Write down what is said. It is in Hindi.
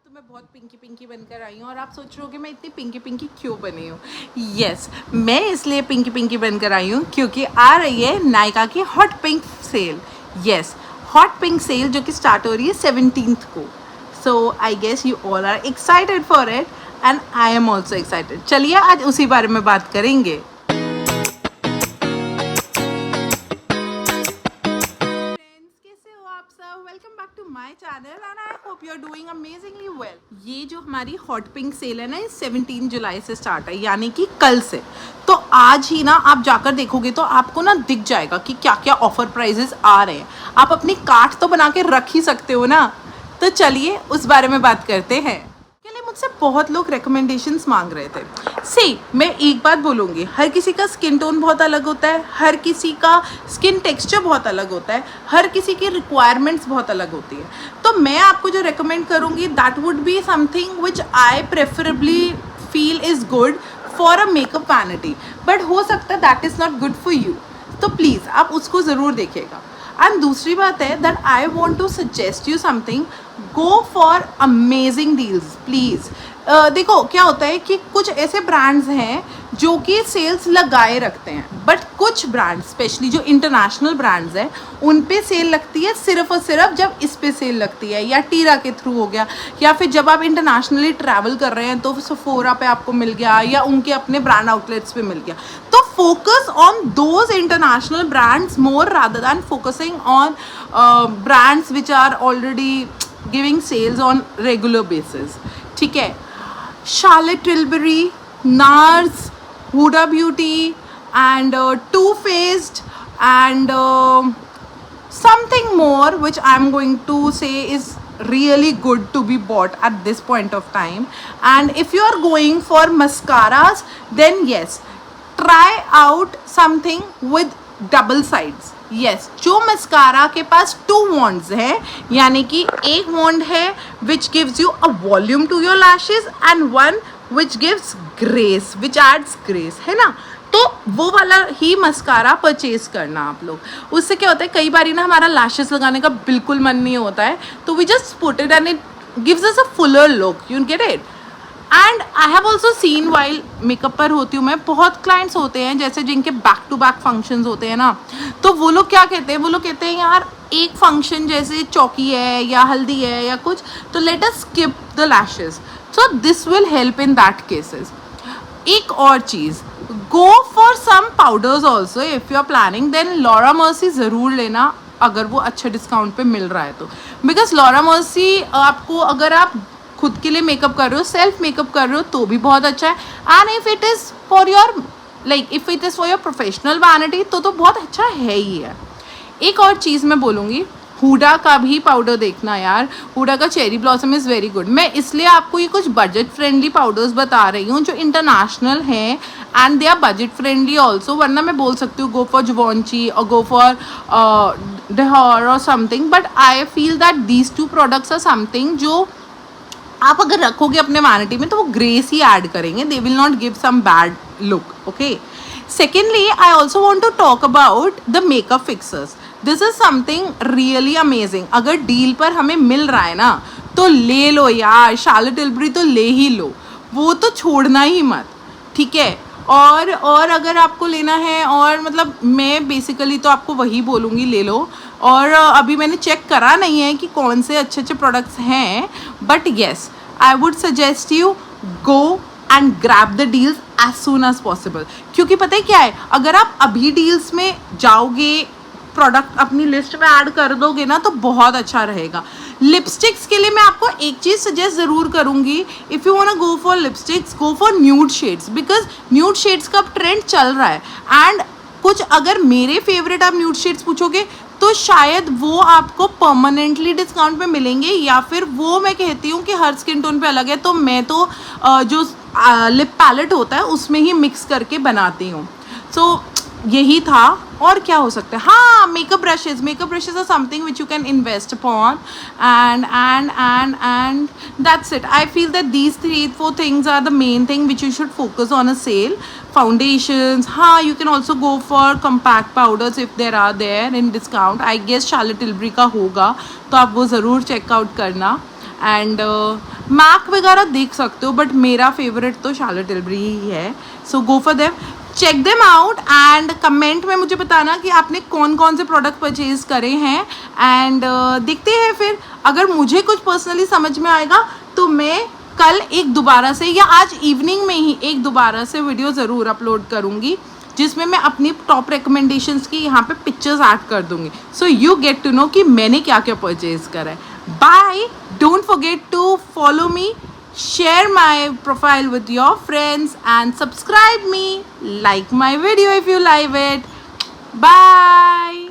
तो मैं बहुत पिंकी पिंकी बनकर आई हूँ और आप सोच रहे हो कि मैं इतनी पिंकी पिंकी क्यों बनी हूँ। यस, मैं इसलिए पिंकी पिंकी बनकर आई हूँ क्योंकि आ रही है नायका की hot pink sale. Yes, hot pink sale जो कि स्टार्ट हो रही है 17th को। So I guess you all are excited for it and I am also excited. चलिए आज उसी बारे में बात करेंगे। Welcome back to my channel and I hope you are doing amazingly well. ये जो हमारी हॉट पिंक सेल है ना, ये 17 जुलाई से स्टार्ट है, यानी कि कल से। तो आज ही ना आप जाकर देखोगे तो आपको ना दिख जाएगा कि क्या क्या ऑफर प्राइजेस आ रहे हैं। आप अपनी कार्ट तो बना के रख ही सकते हो ना। तो चलिए उस बारे में बात करते हैं। मुझसे बहुत लोग रिकमेंडेशंस मांग रहे थे। मैं एक बात बोलूँगी, हर किसी का स्किन टोन बहुत अलग होता है, हर किसी का स्किन टेक्सचर बहुत अलग होता है, हर किसी की रिक्वायरमेंट्स बहुत अलग होती है। तो मैं आपको जो रिकमेंड करूँगी that would be something which I preferably feel is good for a makeup vanity, but हो सकता है that is not good for you. तो प्लीज़ आप उसको ज़रूर देखिएगा। एंड दूसरी बात है that I want to suggest you something, go for amazing deals please. देखो क्या होता है कि कुछ ऐसे ब्रांड्स हैं जो कि सेल्स लगाए रखते हैं, बट कुछ ब्रांड्स स्पेशली जो इंटरनेशनल ब्रांड्स हैं उन पे सेल लगती है सिर्फ और सिर्फ जब इस पे सेल लगती है, या टीरा के थ्रू हो गया, या फिर जब आप इंटरनेशनली ट्रैवल कर रहे हैं तो सफोरा पे आपको मिल गया या उनके अपने ब्रांड आउटलेट्स पे मिल गया। तो focus on those international brands more rather than focusing on brands which are already giving sales on regular basis. ठीक है, Charlotte Tilbury, NARS, Huda Beauty and Too Faced and something more which I'm going to say is really good to be bought at this point of time. And if you are going for mascaras, then yes, try out something with double sides. yes, जो मस्कारा के पास 2 wands है, यानी कि एक wand है which gives you a volume to your lashes and one which gives grace, which adds grace, है ना। तो वो वाला ही मस्कारा परचेज करना आप लोग। उससे क्या होता है, कई बार ना हमारा लैशेस लगाने का बिल्कुल मन नहीं होता है, तो we just put it and it gives us a fuller look, you get it. And I have also seen while makeup पर होती हूँ मैं, बहुत क्लाइंट्स होते हैं जैसे जिनके बैक टू बैक फंक्शंस होते हैं ना, तो वो लोग क्या कहते हैं, वो लोग कहते हैं यार एक फंक्शन जैसे चौकी है या हल्दी है या कुछ, तो let us skip the lashes. So this will help in that cases. एक और चीज़, go for some powders also if you are planning, then Laura Mercier ज़रूर लेना अगर वो अच्छे डिस्काउंट पे मिल रहा है तो। बिकॉज लॉरा मर्सी आपको, अगर आप खुद के लिए मेकअप कर रहे हो, सेल्फ मेकअप कर रहे हो, तो भी बहुत अच्छा है। And if it is for your if it is for your professional vanity तो बहुत अच्छा है ही है। एक और चीज़ मैं बोलूँगी, हुडा का भी पाउडर देखना यार, हुडा का cherry blossom is very good. मैं इसलिए आपको ये कुछ बजट फ्रेंडली पाउडर्स बता रही हूँ जो इंटरनेशनल हैं and they are budget friendly also, वरना मैं बोल सकती हूँ गो फॉर जुवॉन्ची और गो फॉर डहर और something, but I feel that these 2 products are something जो आप अगर रखोगे अपने वैनिटी में तो वो ग्रेस ही ऐड करेंगे, they will not give some bad look. Okay, secondly I also want to talk about the makeup fixers. This is something really amazing. अगर डील पर हमें मिल रहा है ना तो ले लो यार, शार्लेट टिल्बरी तो ले ही लो, वो तो छोड़ना ही मत, ठीक है। और अगर आपको लेना है, और मतलब मैं बेसिकली तो आपको वही बोलूँगी ले लो। और अभी मैंने चेक करा नहीं है कि कौन से अच्छे अच्छे प्रोडक्ट्स हैं, but yes I would suggest you go and grab the deals as soon as possible. क्योंकि पता है क्या है, अगर आप अभी डील्स में जाओगे, प्रोडक्ट अपनी लिस्ट में ऐड कर दोगे ना तो बहुत अच्छा रहेगा। लिपस्टिक्स के लिए मैं आपको एक चीज़ सजेस्ट ज़रूर करूँगी, if you want to go for lipsticks, go for nude shades, because nude shades का ट्रेंड चल रहा है। एंड कुछ अगर मेरे फेवरेट आप न्यूड शेड्स पूछोगे तो शायद वो आपको परमानेंटली डिस्काउंट पे मिलेंगे, या फिर वो मैं कहती हूँ कि हर स्किन टोन पे अलग है, तो मैं तो जो लिप पैलेट होता है उसमें ही मिक्स करके बनाती हूँ। सो यही था, और क्या हो सकता है। हाँ, makeup brushes are something which you can invest upon, and that's it. I feel that these 3-4 things are the main thing which you should focus on a sale. Foundations, हाँ, you can also go for compact powders if there are in discount. I guess Charlotte Tilbury का होगा तो आप वो ज़रूर चेकआउट करना। एंड मैक वगैरह देख सकते हो, बट मेरा फेवरेट तो शार्लोट टिलबरी ही है. So go for them, check them out and comment में मुझे बताना कि आपने कौन कौन से प्रोडक्ट परचेज करे हैं. एंड देखते हैं फिर, अगर मुझे कुछ पर्सनली समझ में आएगा तो मैं कल एक दोबारा से या आज इवनिंग में ही एक दोबारा से वीडियो ज़रूर अपलोड करूँगी, जिसमें मैं अपनी टॉप रिकमेंडेशंस की यहाँ पे पिक्चर्स ऐड कर दूँगी. So you get to know कि मैंने क्या क्या परचेज करा है. Bye, don't forget to follow me, share my profile with your friends and subscribe me, like my video if you like it. Bye.